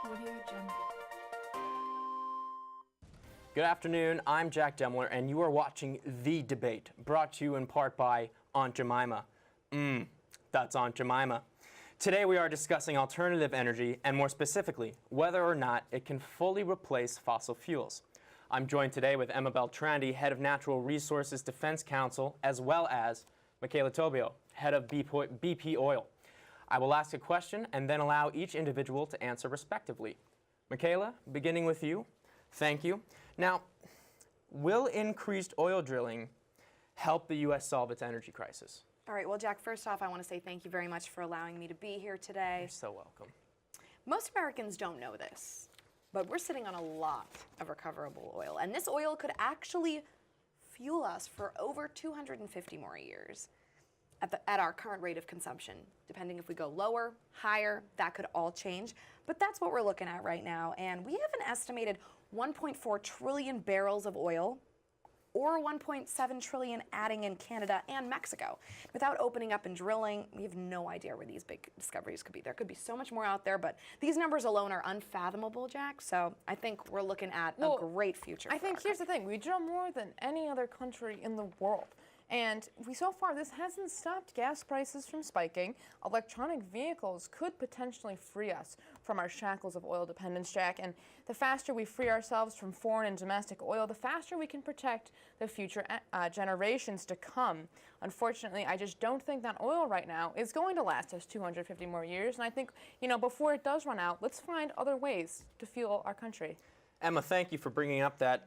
Audio Jungle. Good afternoon, I'm Jack Demler, and you are watching The Debate, brought to you in part by Aunt Jemima. That's Aunt Jemima. Today we are discussing alternative energy, and more specifically, whether or not it can fully replace fossil fuels. I'm joined today with Emma Beltrandi, Head of Natural Resources Defense Council, as well as Michaela Tobio, Head of BP Oil. I will ask a question and then allow each individual to answer respectively. Michaela, beginning with you. Thank you. Now, will increased oil drilling help the U.S. solve its energy crisis? All right, well, Jack, first off, I want to say thank you very much for allowing me to be here today. You're so welcome. Most Americans don't know this, but we're sitting on a lot of recoverable oil, and this oil could actually fuel us for over 250 more years at our current rate of consumption. Depending if we go lower, higher, that could all change, but that's what we're looking at right now, and we have an estimated 1.4 trillion barrels of oil, or 1.7 trillion adding in Canada and Mexico. Without opening up and drilling, we have no idea where these big discoveries could be. There could be so much more out there, but these numbers alone are unfathomable, Jack, so I think we're looking at a great future. I think here's the thing, we drill more than any other country in the world. And so far, this hasn't stopped gas prices from spiking. Electronic vehicles could potentially free us from our shackles of oil dependence, Jack. And the faster we free ourselves from foreign and domestic oil, the faster we can protect the future generations to come. Unfortunately, I just don't think that oil right now is going to last us 250 more years. And I think, before it does run out, let's find other ways to fuel our country. Emma, thank you for bringing up that.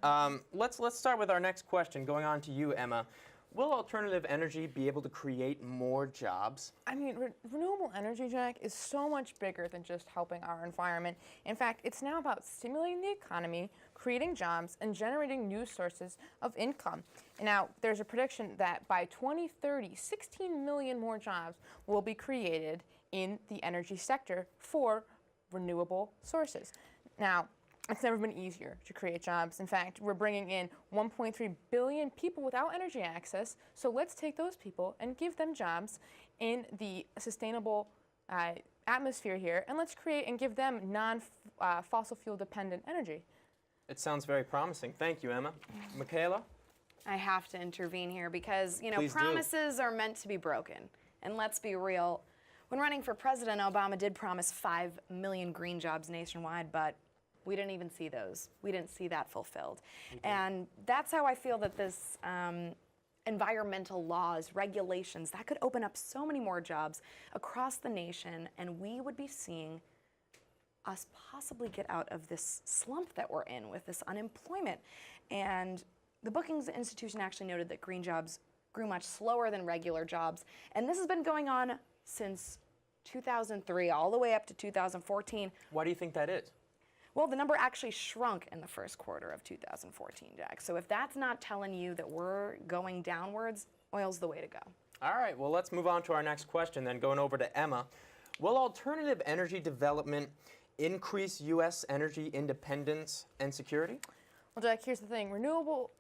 Let's start with our next question, going on to you, Emma. Will alternative energy be able to create more jobs? I mean, renewable energy, Jack, is so much bigger than just helping our environment. In fact, it's now about stimulating the economy, creating jobs, and generating new sources of income. And now, there's a prediction that by 2030, 16 million more jobs will be created in the energy sector for renewable sources. Now, it's never been easier to create jobs. In fact, we're bringing in 1.3 billion people without energy access, so let's take those people and give them jobs in the sustainable atmosphere here, and let's create and give them non-fossil fuel dependent energy. It sounds very promising. Thank you, Emma. Michaela? I have to intervene here because, Please promises are meant to be broken. And let's be real, when running for president, Obama did promise 5 million green jobs nationwide, but we didn't even see those. We didn't see that fulfilled. And that's how I feel that this environmental laws, regulations, that could open up so many more jobs across the nation, and we would be seeing us possibly get out of this slump that we're in with this unemployment. And the Brookings Institution actually noted that green jobs grew much slower than regular jobs, and this has been going on since 2003 all the way up to 2014. Why do you think that is? Well, the number actually shrunk in the first quarter of 2014, Jack. So if that's not telling you that we're going downwards, oil's the way to go. All right, well, let's move on to our next question then, going over to Emma. Will alternative energy development increase U.S. energy independence and security? Well, Jack, here's the thing. Renewable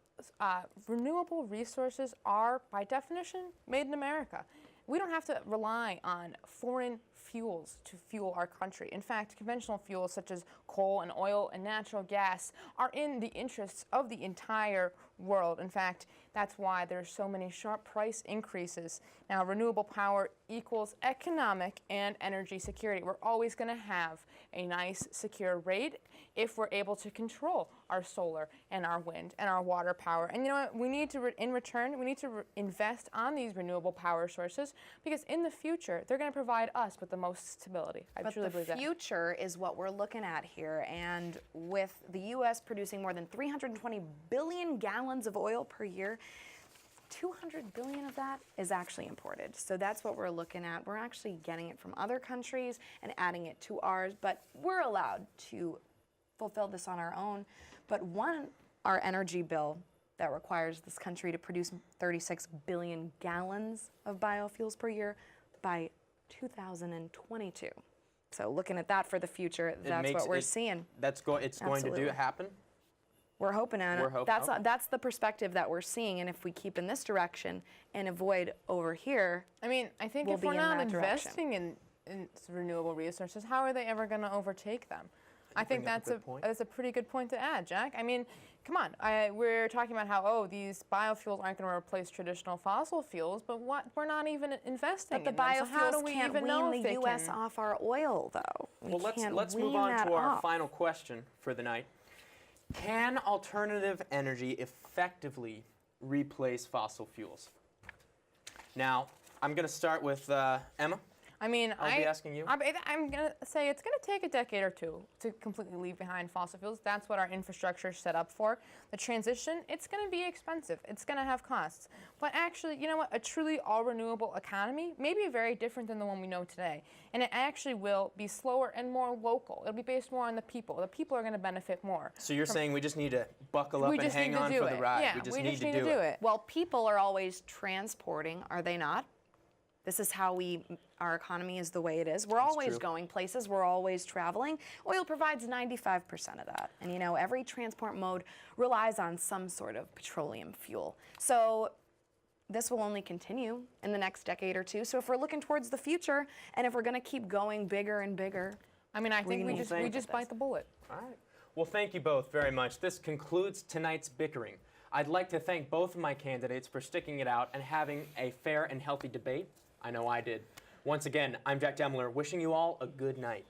resources are, by definition, made in America. We don't have to rely on foreign fuels to fuel our country. In fact, conventional fuels such as coal and oil and natural gas are in the interests of the entire world. In fact, that's why there's so many sharp price increases. Now, renewable power equals economic and energy security. We're always going to have a nice, secure rate if we're able to control our solar and our wind and our water power. And you know what? We need to, in return, we need to invest on these renewable power sources because in the future, they're going to provide us with the most stability. I truly believe that. But the future is what we're looking at here. And with the U.S. producing more than 320 billion gallons of oil per year, 200 billion of that is actually imported. So that's what we're looking at. We're actually getting it from other countries and adding it to ours, but we're allowed to fulfill this on our own. But our energy bill that requires this country to produce 36 billion gallons of biofuels per year by 2022. So looking at that for the future, that's what we're seeing. It's going to happen? We're hoping on it. That's the perspective that we're seeing, and if we keep in this direction and avoid over here, I mean, I think if we're not investing in renewable resources, how are they ever going to overtake them? I think bring up a that's good point. that's a pretty good point to add, Jack. I mean, come on. We're talking about how these biofuels aren't going to replace traditional fossil fuels, but we're not even investing But the in them. So how do biofuels we can't even know wean if the they U.S. can? off our oil, though. We Well, can't let's move wean on that to our off. final question for the night. Can alternative energy effectively replace fossil fuels? Now, I'm going to start with Emma. I mean, I'll be asking you. I'm going to say it's going to take a decade or two to completely leave behind fossil fuels. That's what our infrastructure is set up for. The transition, it's going to be expensive. It's going to have costs. But actually, you know what? A truly all renewable economy may be very different than the one we know today. And it actually will be slower and more local. It'll be based more on the people. The people are going to benefit more. So you're saying we just need to buckle up We and just hang need to on do for the it. ride. Yeah, we just need to do it. Well, people are always transporting, are they not? This is how our economy is the way it is. We're always true. going places. We're always traveling. Oil provides 95% of that. And you know, every transport mode relies on some sort of petroleum fuel. So this will only continue in the next decade or two. So if we're looking towards the future, and if we're going to keep going bigger and bigger, I mean, I think we just bite the bullet. All right. Well, thank you both very much. This concludes tonight's bickering. I'd like to thank both of my candidates for sticking it out and having a fair and healthy debate. I know I did. Once again, I'm Jack Demler, wishing you all a good night.